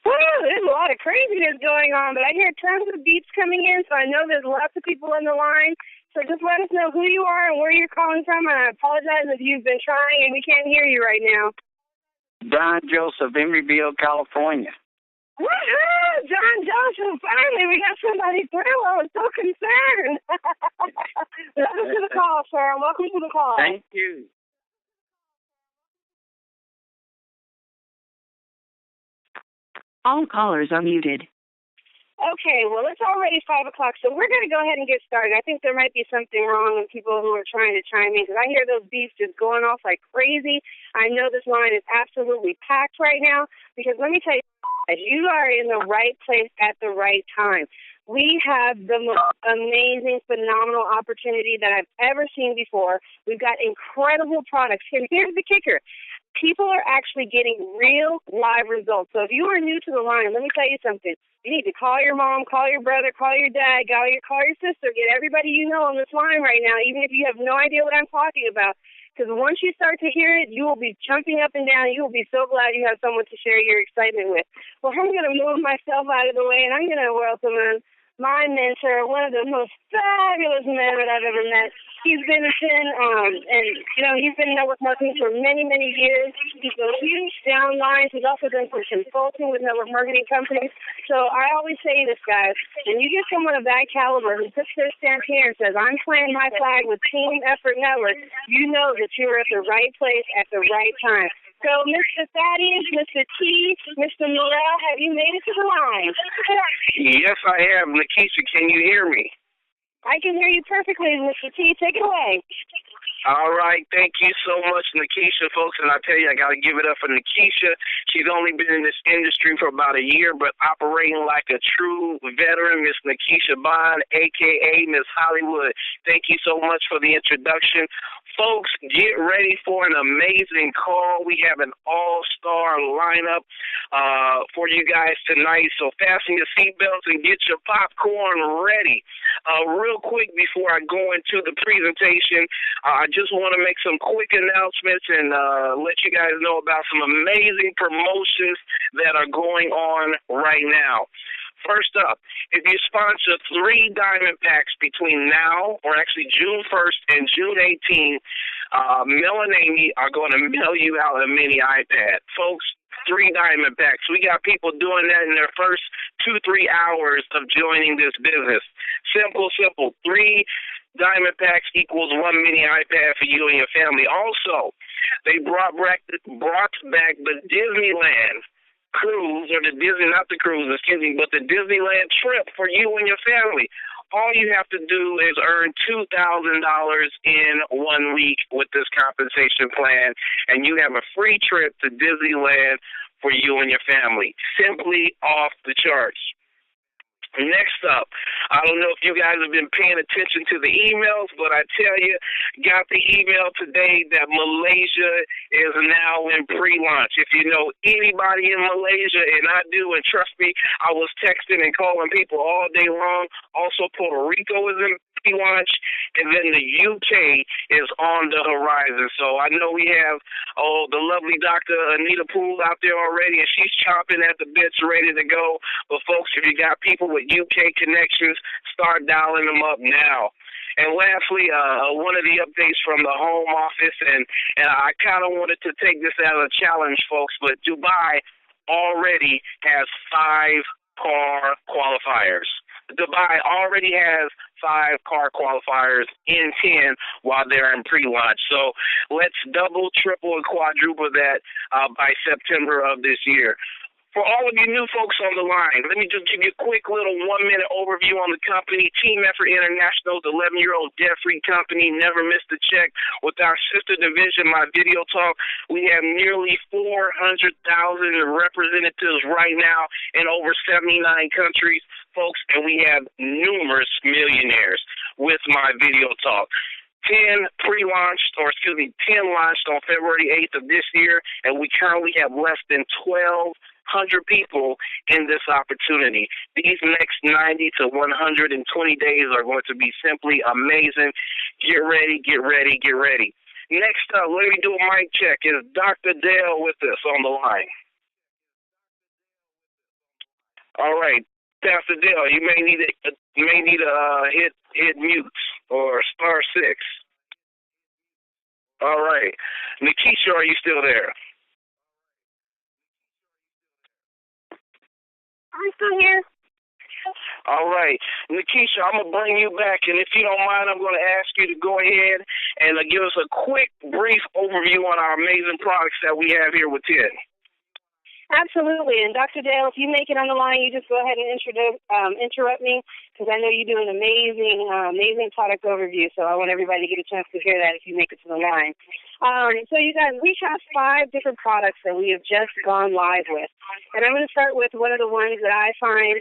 Woo, there's a lot of craziness going on, but I hear tons of beats coming in, so I know there's lots of people on the line. So just let us know who you are and where you're calling from, and I apologize if you've been trying and we can't hear you right now. Don Joseph, Emeryville, California. Woohoo! John Joseph, finally we got somebody through. I was so concerned. Welcome to the call, sir. Welcome to the call. Thank you. All callers are muted. Okay, well, it's already 5 o'clock, so we're going to go ahead and get started. I think there might be something wrong with people who are trying to chime in, because I hear those beats just going off like crazy. I know this line is absolutely packed right now, because let me tell you, you are in the right place at the right time. We have the most amazing, phenomenal opportunity that I've ever seen before. We've got incredible products. And here's the kicker. People are actually getting real live results. So if you are new to the line, let me tell you something. You need to call your mom, call your brother, call your dad, call your sister, get everybody you know on this line right now, even if you have no idea what I'm talking about. Because once you start to hear it, you will be jumping up and down. You will be so glad you have someone to share your excitement with. Well, I'm going to move myself out of the way, and I'm going to welcome in my mentor, one of the most fabulous men that I've ever met. He's been he's been in network marketing for many, many years. He's built huge downlines. He's also done some consulting with network marketing companies. So I always say this, guys, when you get someone of that caliber who puts their stamp here and says, I'm planting my flag with Team Effort Network, you know that you're at the right place at the right time. So, Mr. Thaddeus, Mr. T, Mr. Morrell, have you made it to the line? Yes, I have. Nikisha, can you hear me? I can hear you perfectly, Mr. T. Take it away. All right. Thank you so much, Nikisha, folks. And I tell you, I got to give it up for Nikisha. She's only been in this industry for about a year, but operating like a true veteran, Miss Nikisha Bond, a.k.a. Miss Hollywood. Thank you so much for the introduction. Folks, get ready for an amazing call. We have an all-star lineup for you guys tonight, so fasten your seatbelts and get your popcorn ready. Real quick before I go into the presentation, I just want to make some quick announcements and let you guys know about some amazing promotions that are going on right now. First up, if you sponsor 3 diamond packs between now, or actually June 1st and June 18th, Mel and Amy are going to mail you out a mini iPad. Folks, 3 diamond packs. We got people doing that in their first 2-3 hours of joining this business. Simple. 3 diamond packs equals 1 mini iPad for you and your family. Also, they brought back the Disneyland cruise, or the Disney, not the cruise, excuse me, but the Disneyland trip for you and your family. All you have to do is earn $2,000 in 1 week with this compensation plan, and you have a free trip to Disneyland for you and your family. Simply off the charts. Next up, I don't know if you guys have been paying attention to the emails, but I tell you, got the email today that Malaysia is now in pre-launch. If you know anybody in Malaysia, and I do, and trust me, I was texting and calling people all day long. Also, Puerto Rico is in pre-launch, and then the UK is on the horizon. So I know we have the lovely Dr. Anita Poole out there already, and she's chomping at the bits, ready to go. But folks, if you got people with UK connections, start dialing them up now. And lastly, one of the updates from the Home Office, and I kind of wanted to take this as a challenge, folks, but Dubai already has 5 car qualifiers. Dubai already has 5 car qualifiers in 10 while they're in pre-launch. So let's double, triple, and quadruple that by September of this year. For all of you new folks on the line, let me just give you a quick little 1-minute overview on the company. Team Effort International's 11-year-old debt-free company, never missed a check. With our sister division, My Video Talk, we have nearly 400,000 representatives right now in over 79 countries, folks, and we have numerous millionaires with My Video Talk. 10 launched on February 8th of this year, and we currently have less than 1,200 people in this opportunity. These next 90 to 120 days are going to be simply amazing. Get ready. Next up, let me do a mic check. Is Dr. Dale with us on the line? All right, Pastor Dale, you may need to hit mute or *6. All right, Nikisha, are you still there? I'm still here. All right, Nikisha, I'm going to bring you back, and if you don't mind, I'm going to ask you to go ahead and give us a quick, brief overview on our amazing products that we have here with Ted. Absolutely. And Dr. Dale, if you make it on the line, you just go ahead and interrupt me, because I know you do an amazing product overview. So I want everybody to get a chance to hear that if you make it to the line. So you guys, we have 5 different products that we have just gone live with. And I'm going to start with one of the ones that I find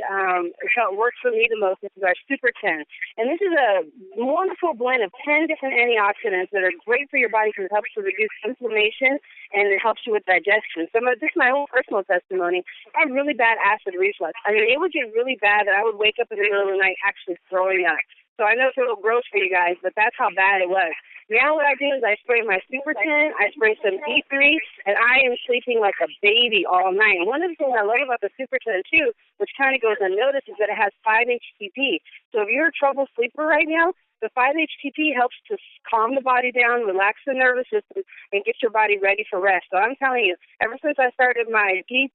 works for me the most. This is our Super 10. And this is a wonderful blend of 10 different antioxidants that are great for your body because it helps to reduce inflammation and it helps you with digestion. So this is my own personal testimony. I had really bad acid reflux. I mean, it would get really bad that I would wake up in the middle of the night actually throwing up. So I know it's a little gross for you guys, but that's how bad it was. Now what I do is I spray my Super 10, I spray some D3, and I am sleeping like a baby all night. And one of the things I love about the Super 10 too, which kind of goes unnoticed, is that it has 5-HTP. So if you're a troubled sleeper right now, the 5-HTP helps to calm the body down, relax the nervous system, and get your body ready for rest. So I'm telling you, ever since I started my D3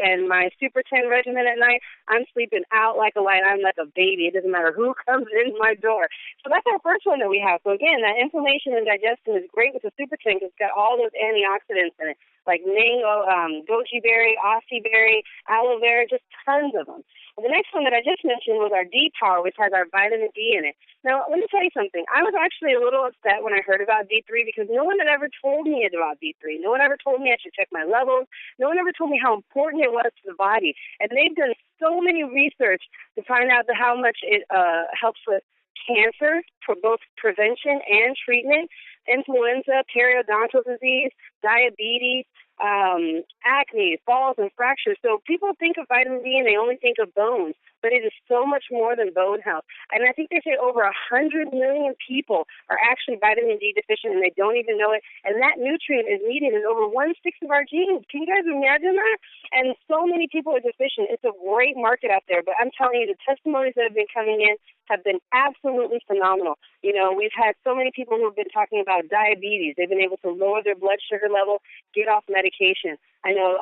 and my Super 10 regimen at night, I'm sleeping out like a light. I'm like a baby. It doesn't matter who comes in my door. So that's our first one that we have. So again, that inflammation and digestion is great with the Super 10 because it's got all those antioxidants in it, like mango, goji berry, aussie berry, aloe vera, just tons of them. And the next one that I just mentioned was our D-Power, which has our vitamin D in it. Now, let me tell you something. I was actually a little upset when I heard about D3 because no one had ever told me about D3. No one ever told me I should check my levels. No one ever told me how important it was to the body. And they've done so many research to find out how much it helps with cancer for both prevention and treatment, influenza, periodontal disease, diabetes, acne, falls, and fractures. So people think of vitamin D and they only think of bones, but it is so much more than bone health. And I think they say over 100 million people are actually vitamin D deficient and they don't even know it. And that nutrient is needed in over 1/6 of our genes. Can you guys imagine that? And so many people are deficient. It's a great market out there, but I'm telling you, the testimonies that have been coming in have been absolutely phenomenal. You know, we've had so many people who have been talking about diabetes. They've been able to lower their blood sugar level, get off medication. I know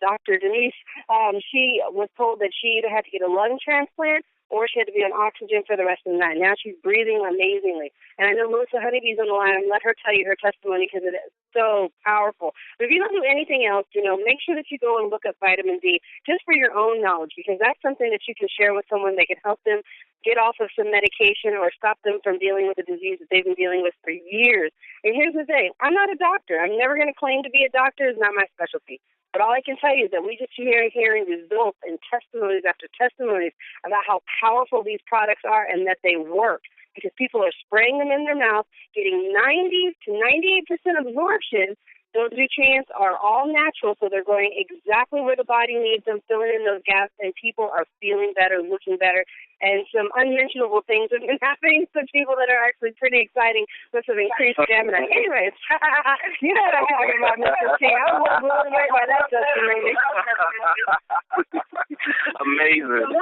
Dr. Denise, she was told that she either had to get a lung transplant or she had to be on oxygen for the rest of the night. Now she's breathing amazingly. And I know Melissa Honeybee's on the line. Let her tell you her testimony because it is so powerful. But if you don't do anything else, make sure that you go and look up vitamin D just for your own knowledge, because that's something that you can share with someone that can help them get off of some medication or stop them from dealing with a disease that they've been dealing with for years. And here's the thing. I'm not a doctor. I'm never going to claim to be a doctor. It's not my specialty. But all I can tell you is that we just hearing results and testimonies after testimonies about how powerful these products are and that they work, because people are spraying them in their mouth, getting 90 to 98% absorption. Those nutrients are all natural, so they're going exactly where the body needs them, filling in those gaps, and people are feeling better, looking better, and some unmentionable things have been happening to people that are actually pretty exciting with some increased stamina. Anyways, you know what I'm talking about, Mr. T. I was blown away by that testimony. Amazing.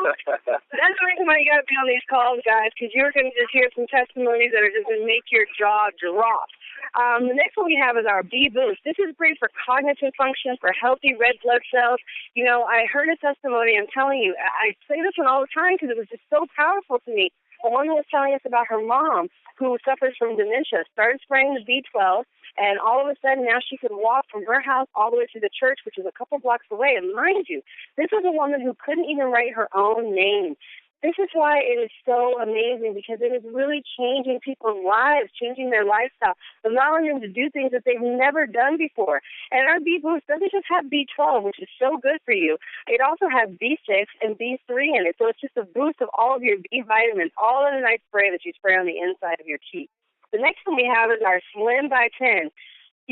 That's the reason why you got to be on these calls, guys, because you're going to just hear some testimonies that are just going to make your jaw drop. The next one we have is our B-Boost. This is great for cognitive function, for healthy red blood cells. I heard a testimony. I'm telling you, I say this one all the time because it was just so powerful to me. A woman was telling us about her mom who suffers from dementia, started spraying the B12, and all of a sudden now she could walk from her house all the way to the church, which is a couple blocks away. And mind you, this was a woman who couldn't even write her own name. This is why it is so amazing, because it is really changing people's lives, changing their lifestyle, allowing them to do things that they've never done before. And our B-Boost doesn't just have B12, which is so good for you. It also has B6 and B3 in it, so it's just a boost of all of your B vitamins, all in a nice spray that you spray on the inside of your cheek. The next one we have is our Slim by 10.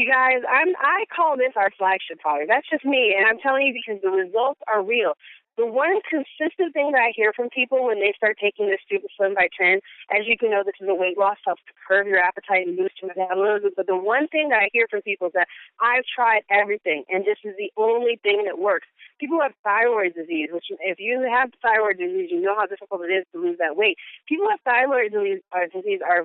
You guys, I call this our flagship product. That's just me, and I'm telling you because the results are real. The one consistent thing that I hear from people when they start taking this stupid Slim by 10, as you can know, this is a weight loss, helps to curb your appetite and boost your metabolism. But the one thing that I hear from people is that I've tried everything, and this is the only thing that works. People who have thyroid disease, which if you have thyroid disease, you know how difficult it is to lose that weight. People who have thyroid disease are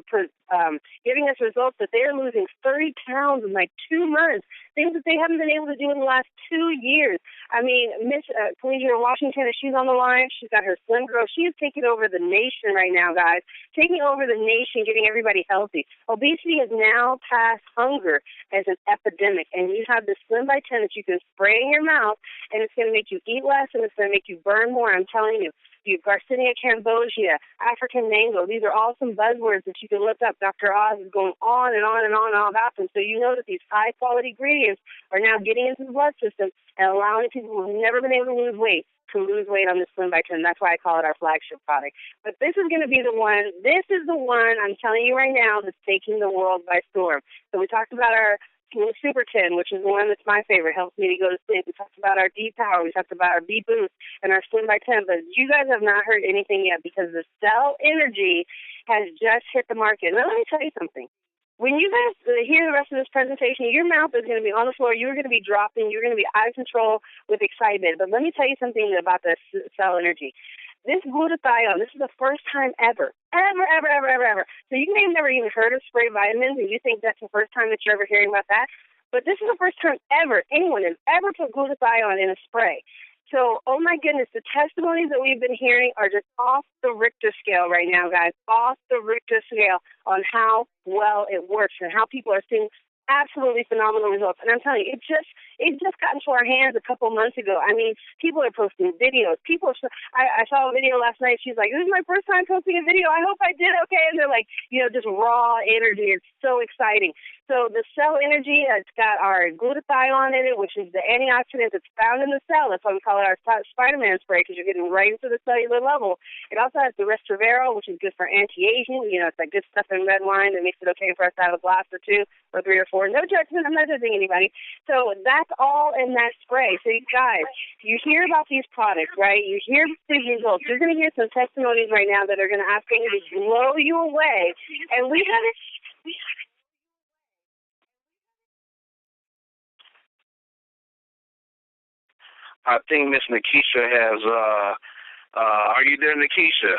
giving us results that they're losing 30 pounds in like 2 months, things that they haven't been able to do in the last 2 years. I mean, Miss Collegian in Washington, if she's on the line, she's got her Slim Girl. She is taking over the nation right now, guys. Taking over the nation, getting everybody healthy. Obesity has now passed hunger as an epidemic, and you have this Slim by 10 that you can spray in your mouth, and it's going to make you eat less, and it's going to make you burn more. I'm telling you. You Garcinia cambogia, African mango. These are all some buzzwords that you can look up. Dr. Oz is going on and on and on and all about them. So you know that these high-quality ingredients are now getting into the blood system and allowing people who have never been able to lose weight to lose weight on this Slim by 10. That's why I call it our flagship product. But this is going to be the one. This is the one, I'm telling you right now, that's taking the world by storm. So we talked about our Super 10, which is the one that's my favorite, helps me to go to sleep. We talked about our D-Power. We talked about our B-Boost and our Slim by 10. But you guys have not heard anything yet because the cell energy has just hit the market. Now, let me tell you something. When you guys hear the rest of this presentation, your mouth is going to be on the floor. You're going to be dropping. You're going to be out of control with excitement. But let me tell you something about the cell energy. This glutathione, this is the first time ever. So you may have never even heard of spray vitamins, and you think that's the first time that you're ever hearing about that. But this is the first time ever anyone has ever put glutathione in a spray. So, oh my goodness, the testimonies that we've been hearing are just off the Richter scale right now, guys, off the Richter scale on how well it works and how people are seeing absolutely phenomenal results. And I'm telling you, it just got into our hands a couple months ago. I mean, people are posting videos. I saw a video last night. She's like, this is my first time posting a video. I hope I did okay. And they're like, just raw energy. It's so exciting. So the cell energy, it's got our glutathione in it, which is the antioxidant that's found in the cell. That's why we call it our Spider-Man spray, because you're getting right into the cellular level. It also has the resveratrol, which is good for anti-aging. It's like good stuff in red wine that makes it okay for us to have a glass or two or 3 or 4. No judgment. I'm not judging anybody. So that's all in that spray. So you guys, you hear about these products, right? You hear these results. You're going to hear some testimonies right now that are going to absolutely blow you away. And we have it. I think Miss Nikisha has, are you there, Nikisha?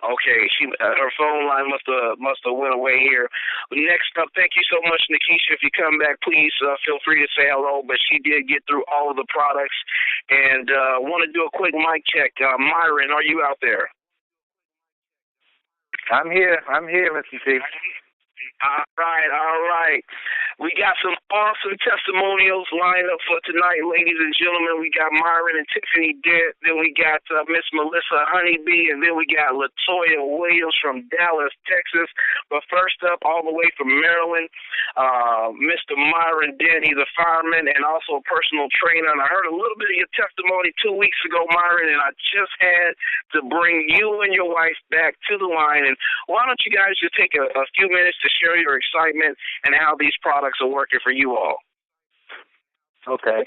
Okay, her phone line must have went away here. Next up, thank you so much, Nikisha. If you come back, please feel free to say hello. But she did get through all of the products, and want to do a quick mic check. Myron, are you out there? I'm here, Mr. T. All right. We got some awesome testimonials lined up for tonight, ladies and gentlemen. We got Myron and Tiffany Dent. Then we got Miss Melissa Honeybee. And then we got Latoya Williams from Dallas, Texas. But first up, all the way from Maryland, Mr. Myron Dent. He's a fireman and also a personal trainer. And I heard a little bit of your testimony 2 weeks ago, Myron, and I just had to bring you and your wife back to the line. And why don't you guys just take a few minutes to share your excitement and how these products are working for you all? Okay.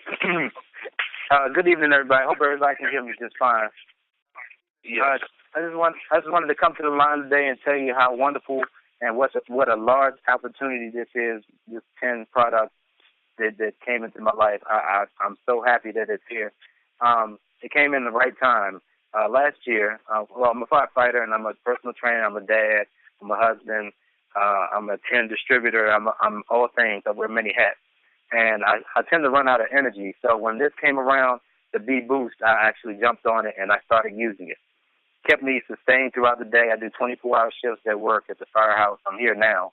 Good evening, everybody. Hope everybody can hear me just fine. Yes. I just wanted to come to the line today and tell you how wonderful and what a large opportunity this is. This 10 product that came into my life. I'm so happy that it's here. It came in the right time. Last year, I'm a firefighter and I'm a personal trainer. I'm a dad. I'm a husband. I'm a 10 distributor. I'm all things. I wear many hats. And I tend to run out of energy. So when this came around, the B-Boost, I actually jumped on it and I started using it. Kept me sustained throughout the day. I do 24-hour shifts at work at the firehouse. I'm here now.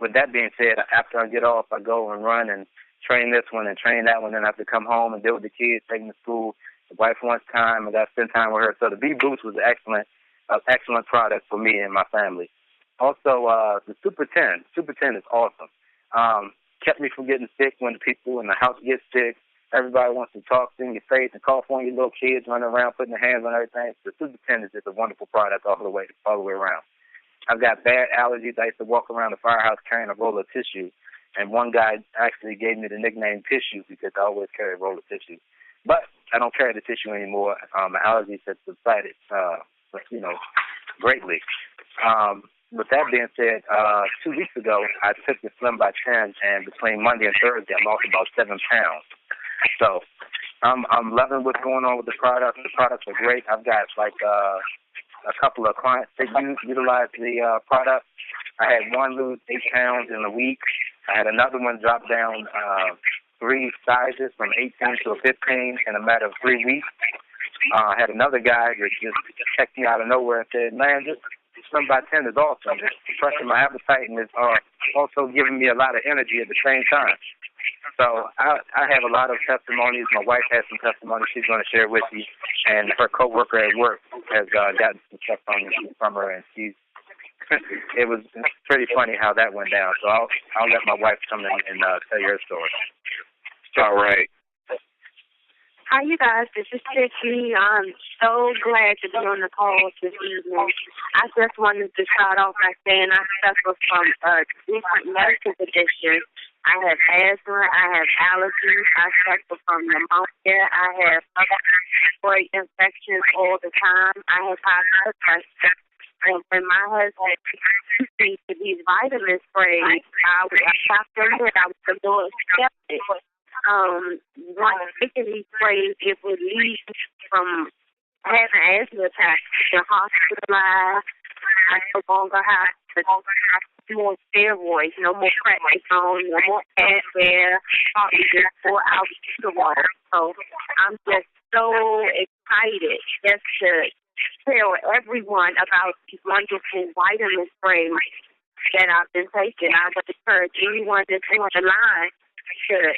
With that being said, after I get off, I go and run and train this one and train that one. Then I have to come home and deal with the kids, take them to school. The wife wants time. I got to spend time with her. So the B-Boost was an excellent product for me and my family. Also, the Super 10. Super 10 is awesome. Kept me from getting sick when the people in the house get sick. Everybody wants to talk in your face and cough on your little kids running around putting their hands on everything. The Super 10 is just a wonderful product all the way around. I've got bad allergies. I used to walk around the firehouse carrying a roll of tissue, and one guy actually gave me the nickname Tissue because I always carry a roll of tissue. But I don't carry the tissue anymore. My allergies have subsided, greatly. With that being said, 2 weeks ago, I took the Slim by 10, and between Monday and Thursday, I lost about 7 pounds. So I'm loving what's going on with the product. The products are great. I've got a couple of clients that utilize the product. I had one lose 8 pounds in a week. I had another one drop down 3 sizes from 18 to a 15 in a matter of 3 weeks. I had another guy that just checked me out of nowhere and said, "Man, this Slim by 10 is awesome. It's suppressing my appetite and it's also giving me a lot of energy at the same time." So I have a lot of testimonies. My wife has some testimonies she's going to share with you, and her coworker at work has gotten some testimonies from her, and it was pretty funny how that went down. So I'll let my wife come in and tell your story. All right. Hi, you guys. This is Tiffany. I'm so glad to be on the call this evening. I just wanted to start off by saying I suffer from different medical conditions. I have asthma. I have allergies. I suffer from pneumonia. I have respiratory infections all the time. I have high blood pressure. And when my husband used to these vitamin sprays, I stopped them and I was a little skeptic. Once taking these sprays, it would lead from having asthma attacks to hospitalized. I no longer have to do on steroids, no more prednisone, no more Advil, probably just 4 hours to water. So I'm just so excited just to tell everyone about these wonderful vitamin sprays that I've been taking. I would encourage anyone that's on the line to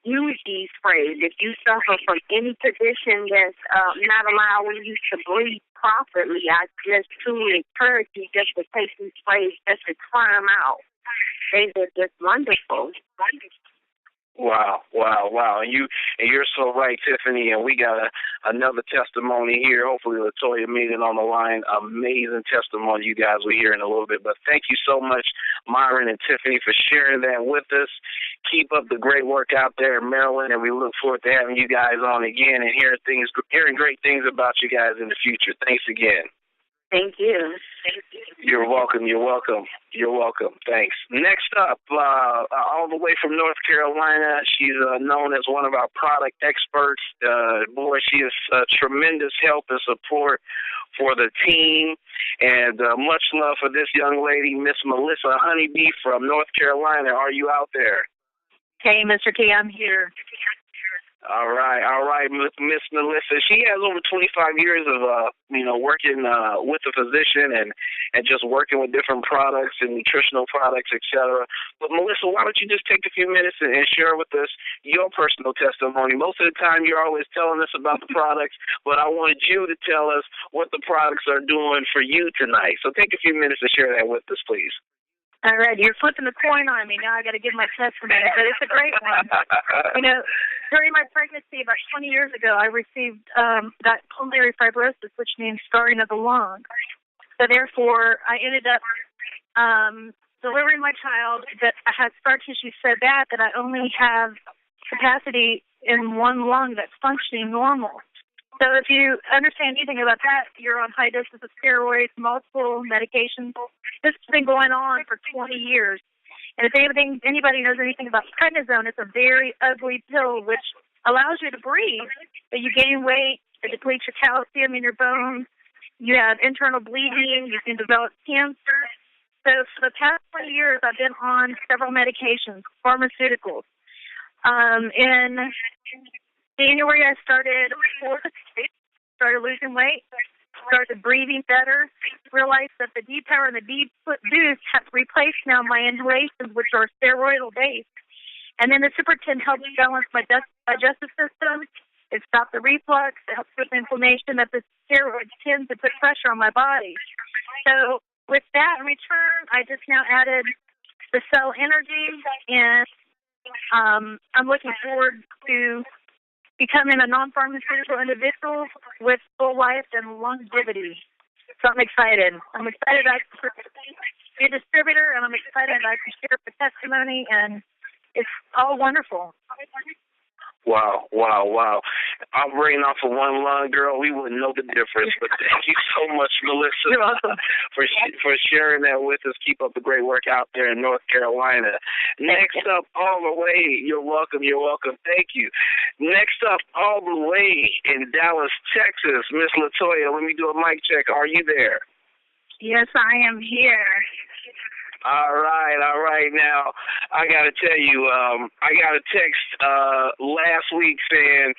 use these sprays. If you suffer from any condition that's not allowing you to breathe properly, I just truly encourage you just to take these sprays just to try them out. They're just wonderful. Wow. And you're so right, Tiffany, and we got another testimony here. Hopefully LaToya made it on the line. Amazing testimony you guys will hear in a little bit. But thank you so much, Myron and Tiffany, for sharing that with us. Keep up the great work out there in Maryland, and we look forward to having you guys on again and hearing great things about you guys in the future. Thanks again. Thank you. You're welcome. Thanks. Next up, all the way from North Carolina, she's known as one of our product experts. Boy, she is a tremendous help and support for the team. And much love for this young lady, Miss Melissa Honeybee from North Carolina. Are you out there? Hey, Mr. T, I'm here. All right, Miss Melissa. She has over 25 years of, working with a physician and just working with different products and nutritional products, etc. But Melissa, why don't you just take a few minutes and share with us your personal testimony? Most of the time, you're always telling us about the products, but I wanted you to tell us what the products are doing for you tonight. So take a few minutes to share that with us, please. All right, you're flipping the coin on me. Now I got to give my testimony, but it's a great one. During my pregnancy about 20 years ago, I received got pulmonary fibrosis, which means scarring of the lung. So therefore, I ended up delivering my child that I had scar tissue so bad that I only have capacity in one lung that's functioning normal. So if you understand anything about that, you're on high doses of steroids, multiple medications. This has been going on for 20 years. And if anybody knows anything about prednisone, it's a very ugly pill which allows you to breathe, but you gain weight, it depletes your calcium in your bones, you have internal bleeding, you can develop cancer. So for the past 20 years, I've been on several medications, pharmaceuticals. In January, I started losing weight, started breathing better, realized that the D-Power and the D-Boost have replaced now my inhalations, which are steroidal based. And then the Super 10 helps balance my digestive system. It stops the reflux. It helps with inflammation that the steroids tend to put pressure on my body. So with that in return, I just now added the Cell Energy, and I'm looking forward to becoming a non-pharmaceutical individual with full life and longevity. So I'm excited. I can be a distributor, and I'm excited I can share the testimony, and it's all wonderful. Wow. operating off of one lung, girl, we wouldn't know the difference. But thank you so much, Melissa, You're welcome. for sharing that with us. Keep up the great work out there in North Carolina. Next up, all the way, you're welcome. Thank you. Next up, all the way in Dallas, Texas, Miss LaToya. Let me do a mic check. Are you there? Yes, I am here. All right. Now, I got to tell you, I got a text last week saying,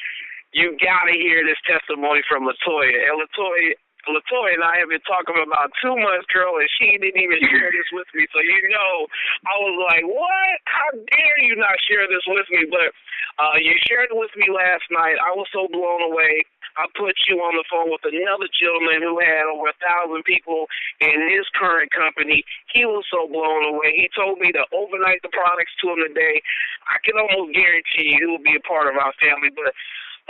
you got to hear this testimony from LaToya. And LaToya and I have been talking for about 2 months, girl, and she didn't even share this with me. So, I was like, what? How dare you not share this with me? But you shared it with me last night. I was so blown away. I put you on the phone with another gentleman who had over 1,000 people in his current company. He was so blown away. He told me to overnight the products to him today. I can almost guarantee you he will be a part of our family. But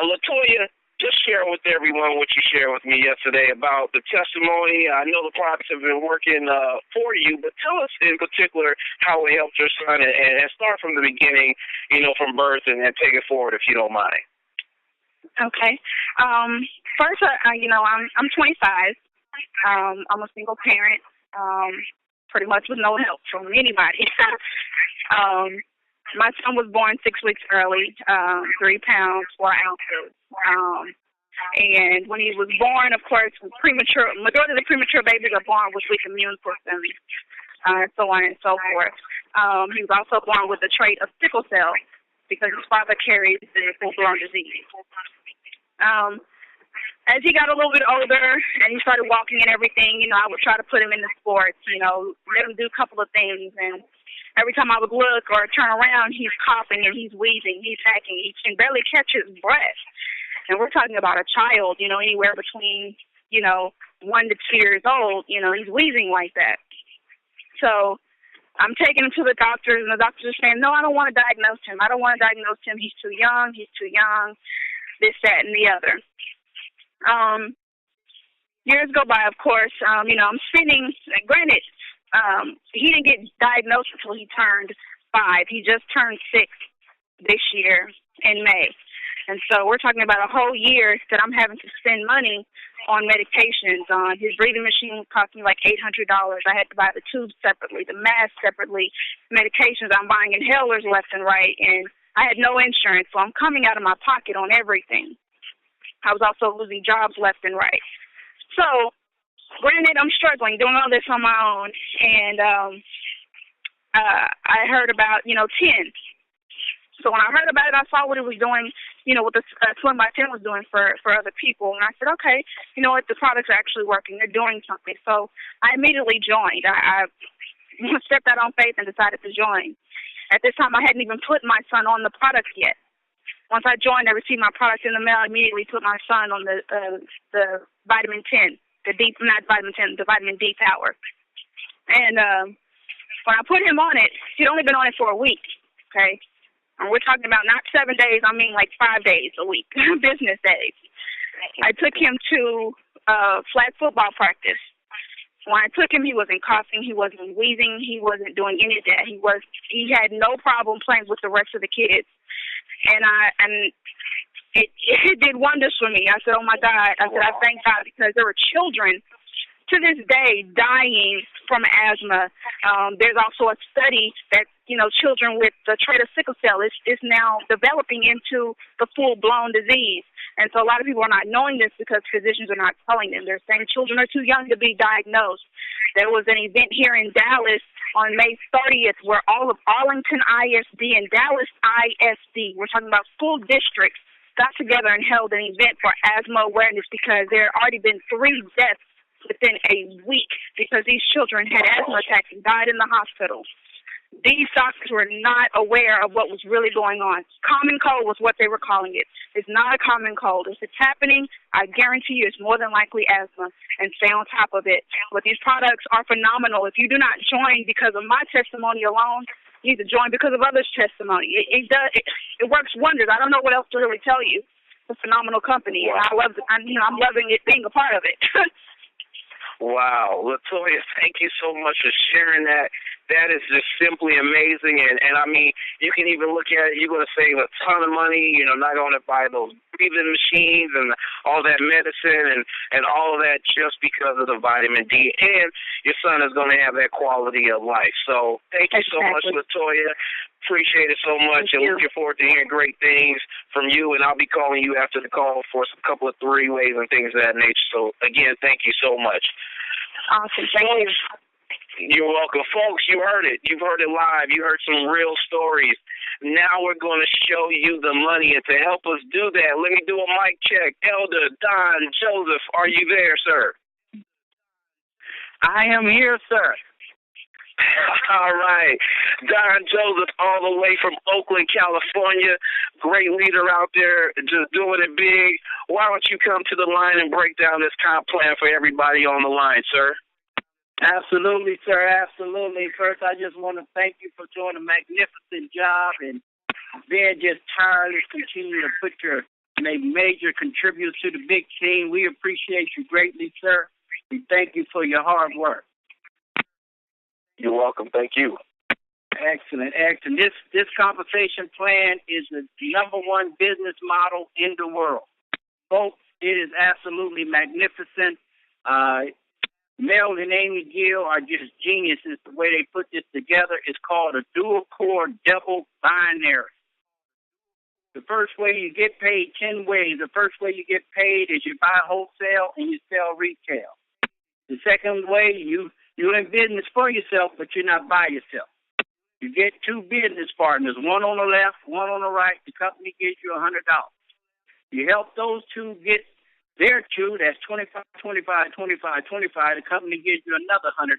LaToya, just share with everyone what you shared with me yesterday about the testimony. I know the products have been working for you, but tell us in particular how it helped your son, and start from the beginning, from birth, and take it forward if you don't mind. Okay. First, I'm 25. I'm a single parent, pretty much with no help from anybody. My son was born 6 weeks early, 3 pounds, 4 ounces. And when he was born, of course, majority of the premature babies are born with weak immune systems, so on and so forth. He was also born with the trait of sickle cell because his father carried the full-blown disease. As he got a little bit older and he started walking and everything, I would try to put him in the sports, let him do a couple of things. And every time I would look or turn around, he's coughing and he's wheezing, he's hacking. He can barely catch his breath. And we're talking about a child, anywhere between, 1 to 2 years old, he's wheezing like that. So I'm taking him to the doctors, and the doctors are saying, no, I don't want to diagnose him. He's too young, this, that, and the other. Years go by, of course. I'm spending, granted, he didn't get diagnosed until he turned 5. He just turned 6 this year in May. And so we're talking about a whole year that I'm having to spend money on medications. His breathing machine cost me like $800. I had to buy the tubes separately, the mask separately, medications. I'm buying inhalers left and right, and I had no insurance, so I'm coming out of my pocket on everything. I was also losing jobs left and right. So, granted, I'm struggling, doing all this on my own, and I heard about, 10. So when I heard about it, I saw what it was doing, what the Slim by 10 was doing for other people. And I said, okay, you know what, the products are actually working. They're doing something. So I immediately joined. I stepped out on faith and decided to join. At this time, I hadn't even put my son on the product yet. Once I joined, I received my product in the mail. I immediately put my son on the vitamin 10, the vitamin D power. And when I put him on it, he'd only been on it for a week, okay? And we're talking about not 7 days, I mean like 5 days a week, business days. I took him to flag football practice. When I took him, he wasn't coughing, he wasn't wheezing, he wasn't doing any of that. He had no problem playing with the rest of the kids. And it did wonders for me. I said, oh my God. I said, I thank God, because there were children to this day dying from asthma. There's also a study that, children with the trait of sickle cell is now developing into the full-blown disease. And so a lot of people are not knowing this because physicians are not telling them. They're saying children are too young to be diagnosed. There was an event here in Dallas on May 30th where all of Arlington ISD and Dallas ISD, we're talking about school districts, got together and held an event for asthma awareness because there had already been 3 deaths within a week because these children had asthma attacks and died in the hospital. These doctors were not aware of what was really going on. Common cold was what they were calling it. It's not a common cold. If it's happening, I guarantee you it's more than likely asthma, and stay on top of it. But these products are phenomenal. If you do not join because of my testimony alone, you need to join because of others' testimony. It works wonders. I don't know what else to really tell you. It's a phenomenal company. I love it. I'm loving it, being a part of it. Wow. LaToya, thank you so much for sharing that. That is just simply amazing. And I mean, you can even look at it, you're going to save a ton of money, you know, not going to buy those breathing machines and all that medicine and all of that just because of the vitamin D. And your son is going to have that quality of life. So thank you so much, LaToya. Appreciate it so much. And looking forward to hearing great things from you. And I'll be calling you after the call for some couple of three-ways and things of that nature. So, again, thank you so much. Awesome. Thank you. You're welcome. Folks, you heard it. You've heard it live. You heard some real stories. Now we're going to show you the money. And to help us do that, let me do a mic check. Elder Don Joseph, are you there, sir? I am here, sir. All right. Don Joseph, all the way from Oakland, California. Great leader out there, just doing it big. Why don't you come to the line and break down this comp plan for everybody on the line, sir? Absolutely, sir. Absolutely. First, I just want to thank you for doing a magnificent job and being just tireless, continue to make major contributes to the big team. We appreciate you greatly, sir. We thank you for your hard work. You're welcome. Thank you. Excellent, excellent. This compensation plan is the number one business model in the world. Folks, it is absolutely magnificent. Mel and Amy Gill are just geniuses. The way they put this together is called a dual-core double binary. The first way you get paid 10 ways. The first way you get paid is you buy wholesale and you sell retail. The second way, you're in business for yourself, but you're not by yourself. You get two business partners, one on the left, one on the right. The company gives you $100. You help those two get their two, that's 25, 25, 25, 25. The company gives you another $100.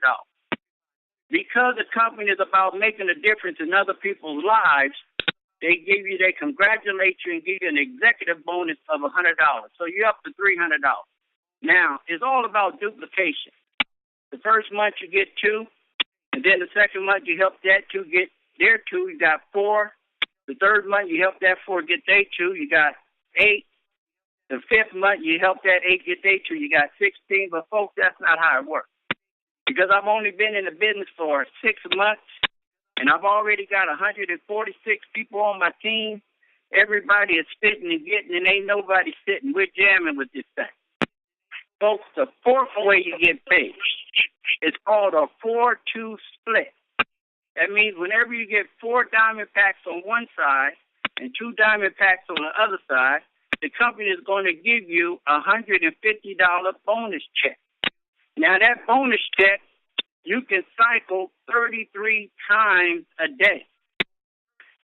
Because the company is about making a difference in other people's lives, they congratulate you and give you an executive bonus of $100. So you're up to $300. Now, it's all about duplication. The first month you get two, and then the second month you help that two get their two, you got four. The third month you help that four get their two, you got 8. The fifth month, you help that 8 get their 2, you got 16. But, folks, that's not how it works. Because I've only been in the business for 6 months, and I've already got 146 people on my team. Everybody is spitting and getting, and ain't nobody sitting. We're jamming with this thing. Folks, the fourth way you get paid is called a 4-2 split. That means whenever you get 4 diamond packs on one side and 2 diamond packs on the other side, the company is going to give you a $150 bonus check. Now, that bonus check, you can cycle 33 times a day.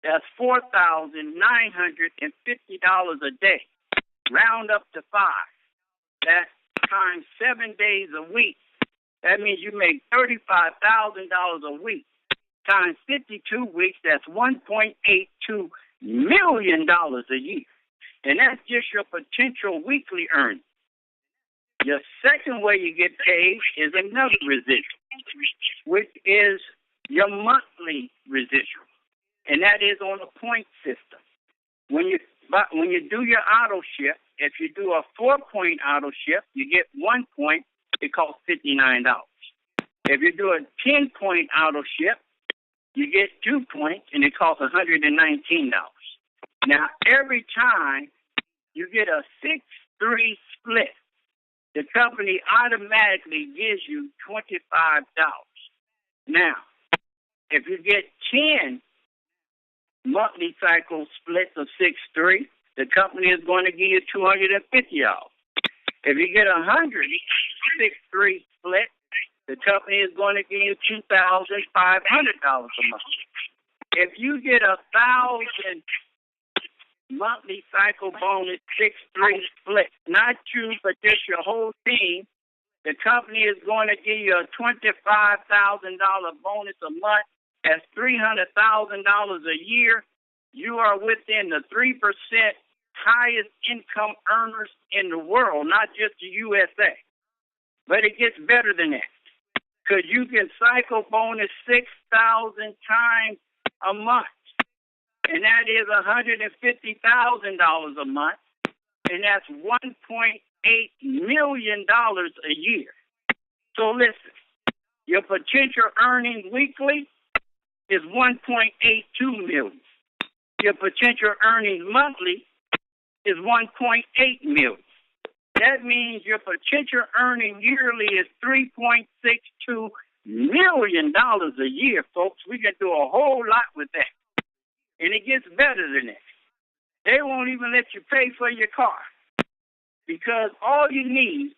That's $4,950 a day. Round up to 5. That's times 7 days a week. That means you make $35,000 a week. Times 52 weeks, that's $1.82 million a year. And that's just your potential weekly earnings. Your second way you get paid is another residual, which is your monthly residual. And that is on a point system. When you do your auto ship, if you do a 4-point auto ship, you get 1 point, it costs $59. If you do a 10-point auto ship, you get 2 points, and it costs $119. Now, every time you get a 6-3 split, the company automatically gives you $25. Now, if you get 10 monthly cycle splits of 6-3, the company is going to give you $250. If you get 100 6-3 split, the company is going to give you $2,500 a month. If you get 1,000 monthly cycle bonus 6-3 split, not you, but just your whole team, the company is going to give you a $25,000 bonus a month. That's $300,000 a year. You are within the 3% highest income earners in the world, not just the USA. But it gets better than that, because you can cycle bonus 6,000 times a month. And that is $150,000 a month, and that's $1.8 million a year. So listen, your potential earnings weekly is 1.82 million. Your potential earnings monthly is 1.8 million. That means your potential earning yearly is $3.62 million a year, folks. We can do a whole lot with that. And it gets better than that. They won't even let you pay for your car because all you need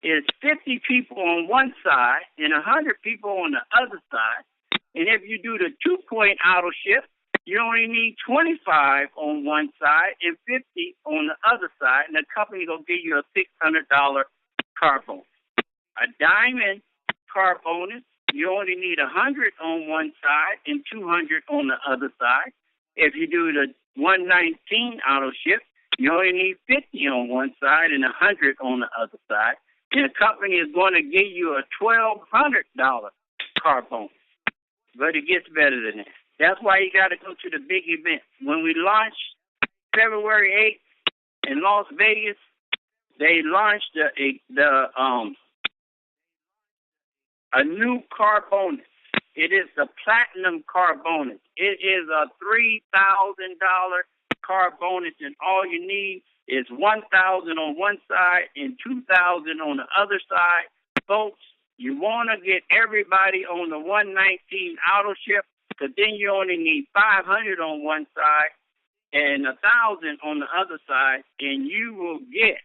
is 50 people on one side and 100 people on the other side. And if you do the 2-point auto shift, you only need 25 on one side and 50 on the other side, and the company will give you a $600 car bonus. A diamond car bonus, you only need 100 on one side and 200 on the other side. If you do the 119 auto shift, you only need 50 on one side and 100 on the other side. And the company is going to give you a $1,200 car bonus. But it gets better than that. That's why you got to go to the big event. When we launched February 8th in Las Vegas, they launched a new car bonus. It is the platinum car bonus. It is a $3,000 car bonus, and all you need is $1,000 on one side and $2,000 on the other side. Folks, you want to get everybody on the 119 auto shift, because then you only need 500 on one side and 1,000 on the other side, and you will get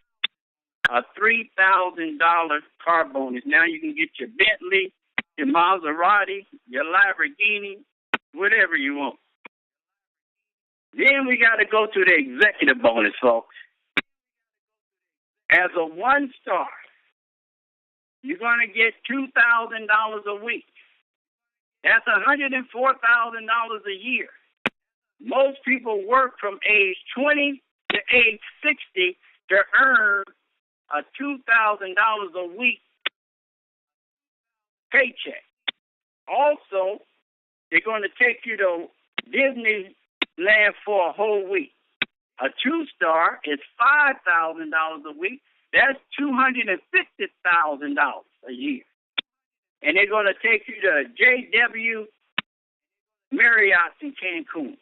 a $3,000 car bonus. Now you can get your Bentley, your Maserati, your Lamborghini, whatever you want. Then we got to go to the executive bonus, folks. As a 1-star, you're going to get $2,000 a week. That's $104,000 a year. Most people work from age 20 to age 60 to earn a $2,000 a week paycheck. Also, they're going to take you to Disneyland for a whole week. A 2-star is $5,000 a week. That's $250,000 a year. And they're going to take you to JW Marriott in Cancun.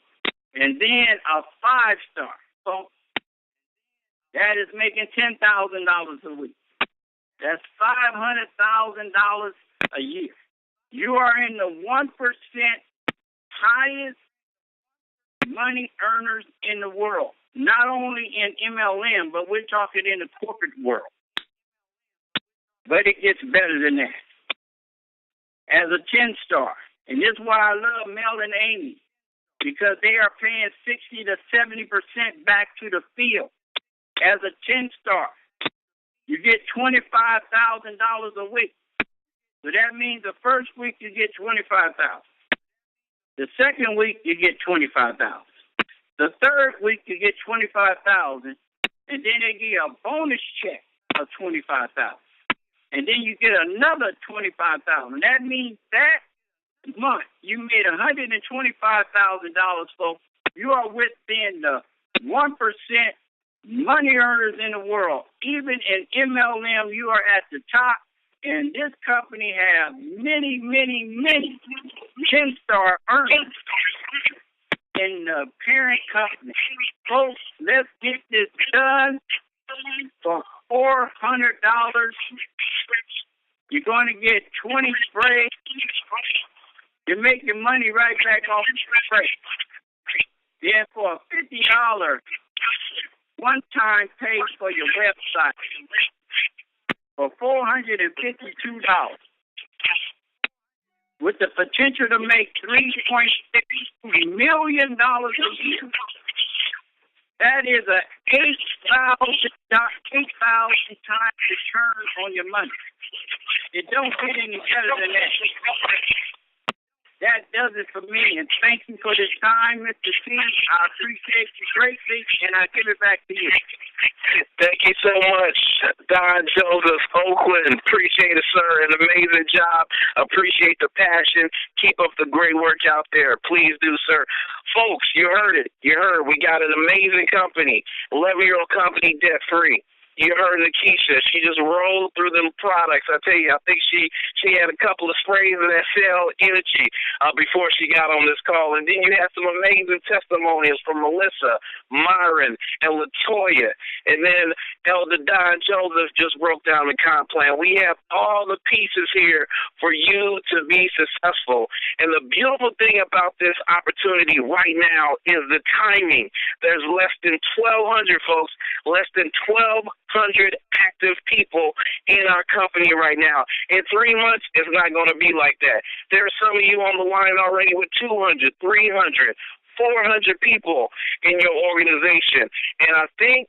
And then a 5-star. So that is making $10,000 a week. That's $500,000 a year. You are in the 1% highest money earners in the world. Not only in MLM, but we're talking in the corporate world. But it gets better than that. As a 10-star, and this is why I love Mel and Amy, because they are paying 60 to 70% back to the field. As a 10-star, you get $25,000 a week. So that means the first week you get $25,000. The second week you get $25,000. The third week you get $25,000, and then they give you a bonus check of $25,000. And then you get another $25,000. That means that month you made $125,000, folks. You are within the 1% money earners in the world. Even in MLM, you are at the top. And this company has many, many, many 10-star earners in the parent company. Folks, let's get this done for $400. You're going to get 20 sprays. You're making money right back off the spray. Then for a $50 one-time pay for your website, for $452, with the potential to make $3.6 million a year. That is a 8,000 times return on your money. It don't get any better than that. That does it for me, and thank you for this time, Mr. T. I appreciate you greatly, and I give it back to you. Thank you so much, Don Joseph Oakland. Appreciate it, sir. An amazing job. Appreciate the passion. Keep up the great work out there. Please do, sir. Folks, you heard it. You heard. We got an amazing company, 11-year-old company, debt-free. You heard Nikisha. She just rolled through them products. I tell you, I think she had a couple of sprays of that cell energy before she got on this call. And then you had some amazing testimonials from Melissa, Myron, and Latoya. And then Elder Don Joseph just broke down the comp plan. We have all the pieces here for you to be successful. And the beautiful thing about this opportunity right now is the timing. There's less than 1,200 folks, less than 1,200 active people in our company right now. In 3 months, it's not going to be like that. There are some of you on the line already with 200, 300, 400 people in your organization. And I think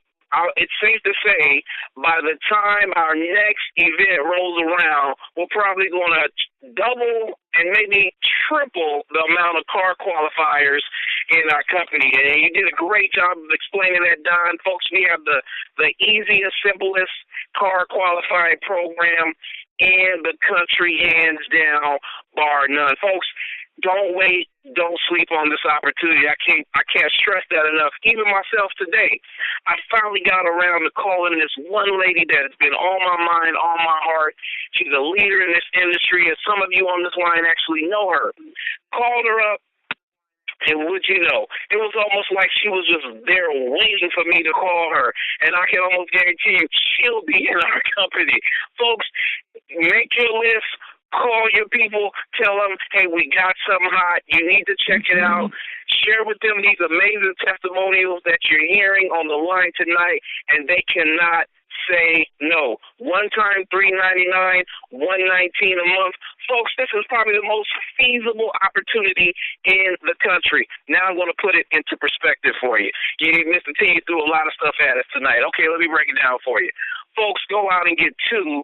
it's safe to say by the time our next event rolls around, we're probably going to double and maybe triple the amount of car qualifiers in our company. And you did a great job of explaining that, Don. Folks, we have the easiest, simplest car qualifying program in the country, hands down, bar none. Folks, don't wait. Don't sleep on this opportunity. I can't stress that enough. Even myself today, I finally got around to calling this one lady that has been on my mind, on my heart. She's a leader in this industry, and some of you on this line actually know her. Called her up, and would you know, it was almost like she was just there waiting for me to call her. And I can almost guarantee you she'll be in our company. Folks, make your list. Call your people, tell them, hey, we got something hot. You need to check it out. Share with them these amazing testimonials that you're hearing on the line tonight, and they cannot say no. One time, $3.99, $119 a month. Folks, this is probably the most feasible opportunity in the country. Now I'm going to put it into perspective for you. Mr. T threw a lot of stuff at us tonight. Okay, let me break it down for you. Folks, go out and get 2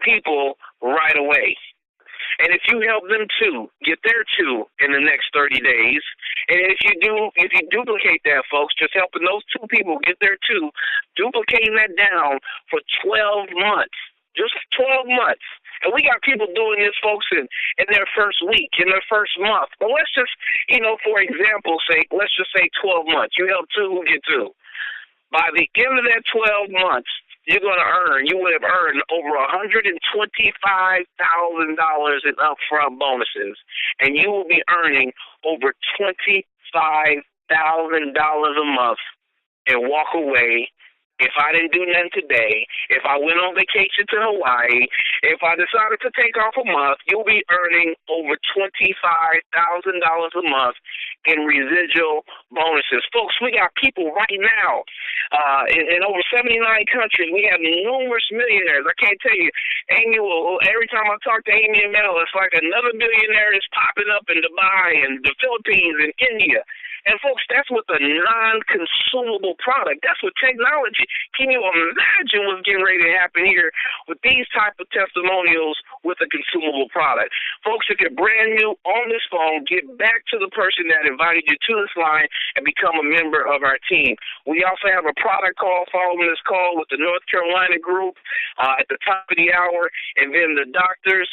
people right away. And if you help them get their 2 in the next 30 days, and if you duplicate that, folks, just helping those 2 people get their 2, duplicating that down for 12 months, just 12 months. And we got people doing this, folks, in their first week, in their first month. But let's just, for example's sake, let's just say 12 months. You help 2 who get 2. By the end of that 12 months, you would have earned over $125,000 in upfront bonuses, and you will be earning over $25,000 a month and walk away. If I didn't do nothing today, if I went on vacation to Hawaii, if I decided to take off a month, you'll be earning over $25,000 a month in residual bonuses. Folks, we got people right now in over 79 countries. We have numerous millionaires. I can't tell you, every time I talk to Amy and Mel, it's like another billionaire is popping up in Dubai and the Philippines and India. And, folks, that's with a non-consumable product. That's with technology. Can you imagine what's getting ready to happen here with these type of testimonials with a consumable product? Folks, if you're brand new on this phone, get back to the person that invited you to this line and become a member of our team. We also have a product call following this call with the North Carolina group at the top of the hour, and then the doctors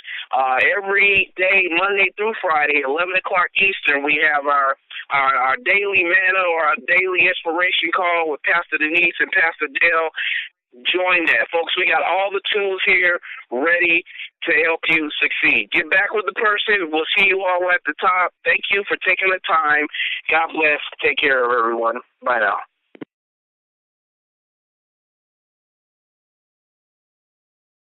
every day, Monday through Friday, 11 o'clock Eastern, we have our daily manna or our daily inspiration call with Pastor Denise and Pastor Dale. Join that, folks. We got all the tools here ready to help you succeed. Get back with the person. We'll see you all at the top. Thank you for taking the time. God bless. Take care of everyone. Bye now.